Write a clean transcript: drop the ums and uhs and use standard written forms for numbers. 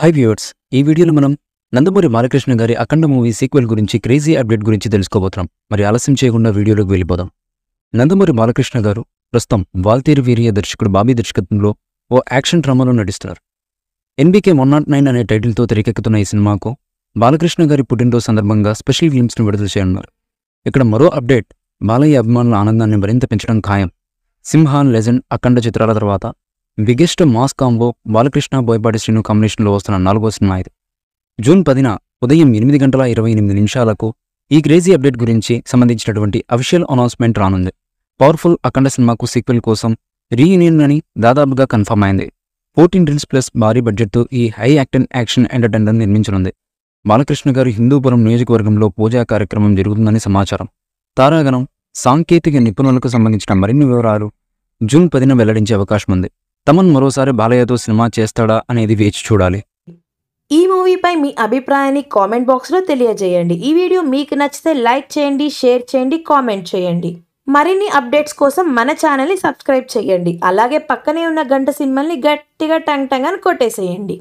Hi viewers, ఈ వీడియోలో మనం నందమూరి బాలకృష్ణ గారి అఖండ మూవీ సీక్వెల్ గురించి క్రేజీ అప్డేట్ గురించి తెలుసుకోబోతున్నాం. మరి ఆలస్యం చేయకుండా వీడియోలోకి వెళ్ళిపోదాం. నందమూరి బాలకృష్ణ గారు ప్రస్తుతం వాల్తేరు వీరయ్య దర్శకుడు బాబీ దర్శకత్వంలో ఓ యాక్షన్ డ్రామాలో నటిస్తున్నారు. ఎన్బీకే 109 అనే టైటిల్తో తెరకెక్కుతున్న ఈ సినిమాకు బాలకృష్ణ గారి పుట్టినరోజు సందర్భంగా స్పెషల్ గ్లింప్స్ను విడుదల చేయనున్నారు. ఇక్కడ మరో అప్డేట్ బాలయ్య అభిమానుల ఆనందాన్ని మరింత పెంచడం ఖాయం. సింహాన్, లెజెండ్, అఖండ చిత్రాల తర్వాత biggest mass combo Balakrishna Boyapati Srinu కాంబినేషన్లో వస్తున్న 4వ సినిమా ఇది. జూన్ 10న ఉదయం 8:28 ఈ క్రేజీ అప్డేట్ గురించి సంబంధించినటువంటి అఫీషియల్ అనౌన్స్మెంట్ రానుంది. పవర్ఫుల్ అఖండ సినిమాకు సీక్వెల్ కోసం రీయూనియన్ అని దాదాపుగా కన్ఫర్మ్ అయింది. 14 Reels ప్లస్ భారీ బడ్జెట్తో ఈ హై యాక్షన్ ఎంటర్టైనర్ నిర్మించనుంది. బాలకృష్ణ గారు హిందూపురం నియోజకవర్గంలో పూజా కార్యక్రమం జరుగుతుందని సమాచారం. తారాగణం, సాంకేతిక నిపుణులకు సంబంధించిన మరిన్ని వివరాలు జూన్ 10న వెల్లడించే అవకాశం ఉంది. తమన్ మరోసారి బాలయ్యతో సినిమా చేస్తాడా అనేది వేచి చూడాలి. ఈ మూవీపై మీ అభిప్రాయాన్ని కామెంట్ బాక్స్లో తెలియజేయండి. ఈ వీడియో మీకు నచ్చితే లైక్ చేయండి, షేర్ చేయండి, కామెంట్ చేయండి. మరిన్ని అప్డేట్స్ కోసం మన ఛానల్ని సబ్స్క్రైబ్ చేయండి. అలాగే పక్కనే ఉన్న గంట సింబల్ని గట్టిగా టంగ్ టంగ్ అని కొట్టేసేయండి.